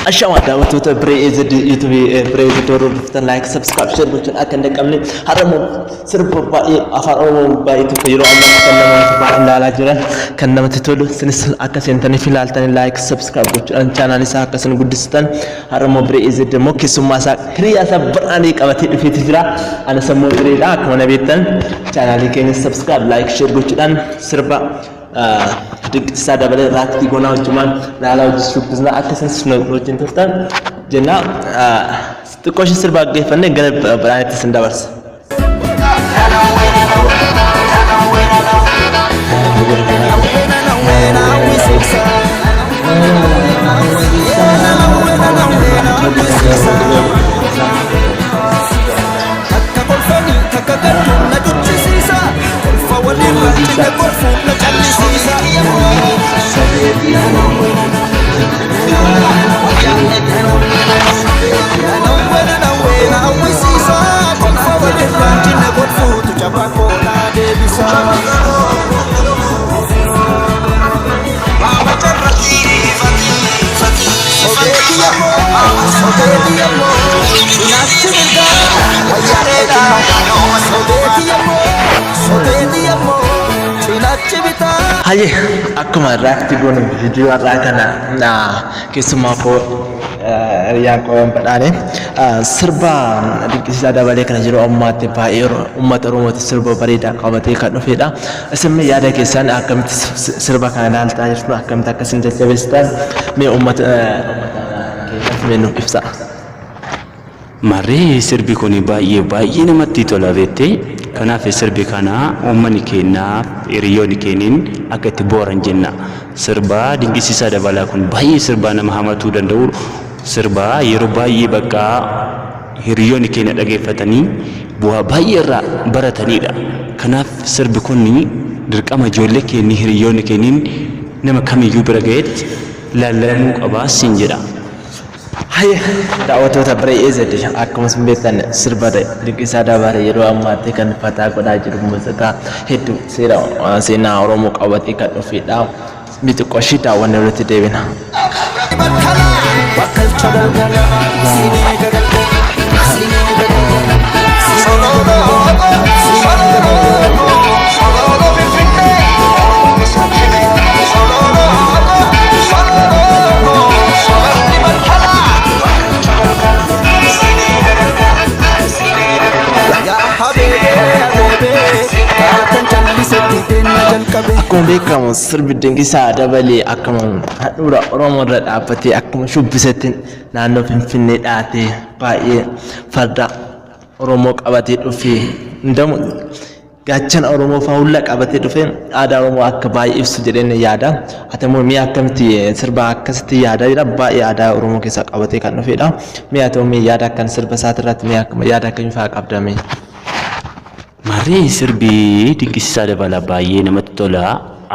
Ashawada watoota Breezid YouTube Breezid hordoftan like subscribe share gochuun akka hin dhaqqabne har'ammoo sirba baay'ee afaan Oromoo baay'ee tokko yeroo ammaa kan namoota baay'ee ilaalaa jiran kan namatti tolu sinis akka seentaniif ilaaltanii like subscribe gochuudhaan chaanaalii isaa akkasiin guddistan har'ammoo Breezid immoo keessummaa isaa hiriyaa isaa baay'ee qabatee dhufeetii jira ana sammuu Breedha akkuma nabeettan chaanaalii keenya subscribe like share gochuudhaan sirba dinqisiisaa dabalee raaktii goonaa hojjumaan laalaa hojjechuuf biznaa akkasumas wajjin turtan jenna xiqqoo ishee sirbaa geeffannee gara biraanitti sin dabarsa. Haye akkuma raaktii goonu viidiyoo har'aa kana keessumaa koo riyaan qo'an badhaane sirba dinqisiisaa dabalee kana jiru ammaatti baay'ee uummata Oromooti sirba bareedaa qabatee kan dhufedha. Isin yaada keessan akkamitti sirba kana ilaaltaa jirtu akkamitti akkasiin jajjabeessitan mee uummata keessatti mee nuuf ibsa. Marree sirbi kun baay'ee namatti tola beektee kanaaf sirbi kana uummanni keenyaaf hiriyoonni keeniin akka itti booran jenna. Sirba dinqisiisaa dabalaa kun baay'ee sirba nama hamatuu danda'u sirba yeroo baay'ee bakka hiriyoonni keenya dhageeffatanii bu'aa baay'ee irraa baratanidha. Kanaaf sirbi kun dirqama ijoollee keenya hiriyoonni keeniin nama kamiyyuu bira ga'etti laallamuu qabaa siin jedha. Haye daawwattoota Breezid akkuma isin beektan sirba dinqisiisaa dabalee yeroo ammaatti kan fataa godhaa jiru muuziqaa hedduu seenaa Oromoo qabatee kan dhufedha. Xiqqoo ishee daawwannee walitti deebina. Akkuma beekamu sirbi dinqisiisaa dabalee akkuma handhuura Oromoo irra dhaabbatee akkuma shubbisetti naannoo Finfinnee dhaatee baay'ee farda Oromoo qabatee dhufee hundamu gaachana Oromoo faawulla qabatee dhufee aadaa Oromoo akka baay'ee ibsu jedheen yaada. Atamoo mee akkamitti sirba akkasitti yaada jira baay'ee aadaa Oromoo keessaa qabatee kan dhufedha. Mee atoo mee yaada akkan sirba isaati irratti mee yaada akkamii fa'aa qabdame? Marree sirbi dinqisiisaa dabalaa baay'ee namatti tola.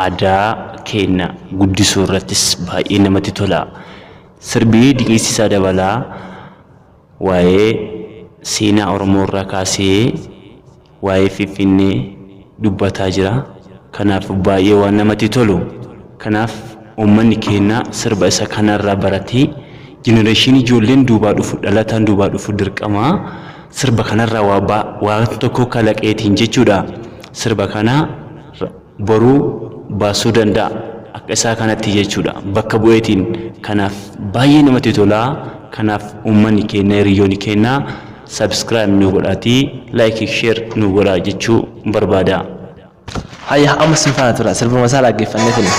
Aadaa keenya guddisuu irrattis baay'ee namatti tola. Sirbi dinqisiisaa dabalaa waa'ee seenaa Oromoo irraa kaasee waa'ee Finfinnee dubbataa jira. Kanaaf baay'ee waan namatti tolu. Kanaaf uummanni keenya sirba isa kanarraa baratee jenereeshinii ijoolleen duubaa dhufu dhalataan duubaa dhufu dirqama. Sirba kanarraa waan tokko kalaqeetiin jechuudha. Sirba kana boruu baasuu danda'a akka isaa kanatti jechuudha bakka bu'eetiin. Kanaaf baay'ee namatti tola. Kanaaf uummanni keenya hiriyoonni keenya subscribe nu godhaatii like share nu godhaa jechuu barbaada. Hayya amma sin faana tura sirba masaa dhaggeeffannee finna.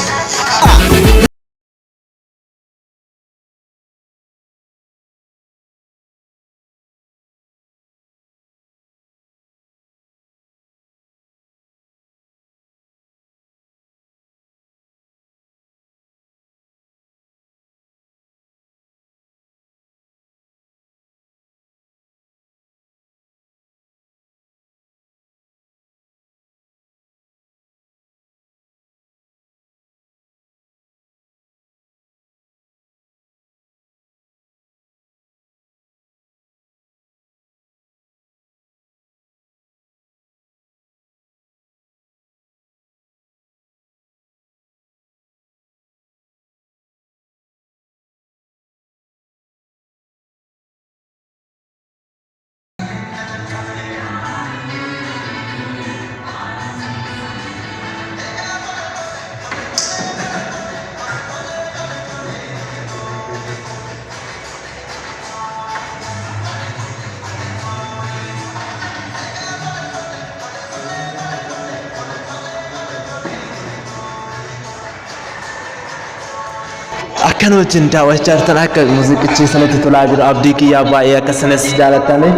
akka nu wajjin daawwachaa jirtan akka muuziqichi sanatti tolaa jiru abdii kiyyaa baay'ee akkasumas jaalatame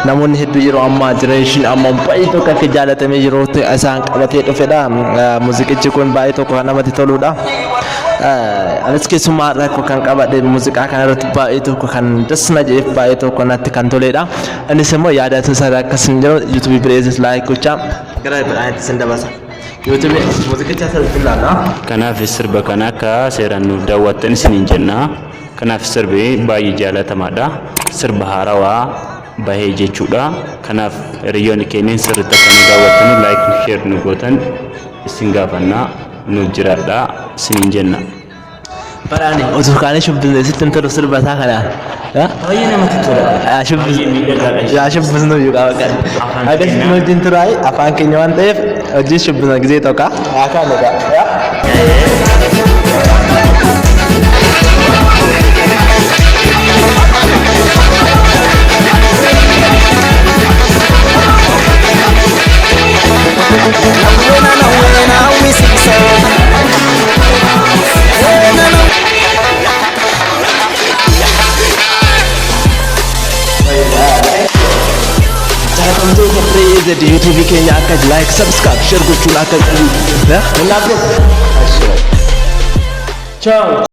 namoonni hedduu yeroo ammaa jireeshin amma baay'ee tokko akka jaalatamee yeroo isaan qabatee dhufedha muuziqichi kun baay'ee tokko kan namatti toludha. Anis keessumaa rakkoo kan qabadhe muuziqaa kana irratti baay'ee tokko kan dasna jedheef baay'ee tokko natti kan toledha. Anis immoo yaadatu isaa akkasiin jiru YouTube Praise like gochaa gara biraatti sin dabasa. YouTube muuziqicha asirratti ilaala. Kanaaf sirba kana akka seeraan nuuf daawwattan isiniin jenna. Kanaaf sirbi baay'ee jaalatamaadha. Sirba haarawaa bahee jechuudha. Kanaaf hiriyoonni keenyaan sirriitti akka nu daawwattan like share nu gootan isin gaafanna nuuf jiraadha isiniin jenna. Baraani osoo kaanii shubbisne sittin tolu sirba isaa kanaan. Baay'ee namatti tola. Shubbisnu yoo qaban. Akkasitti nu wajjin turaay afaan keenya waan ta'eef hojii shubbisna gizee tokko akkaan egaa. Praise YouTube kenya akka like subscribe share gochuun akka ciao.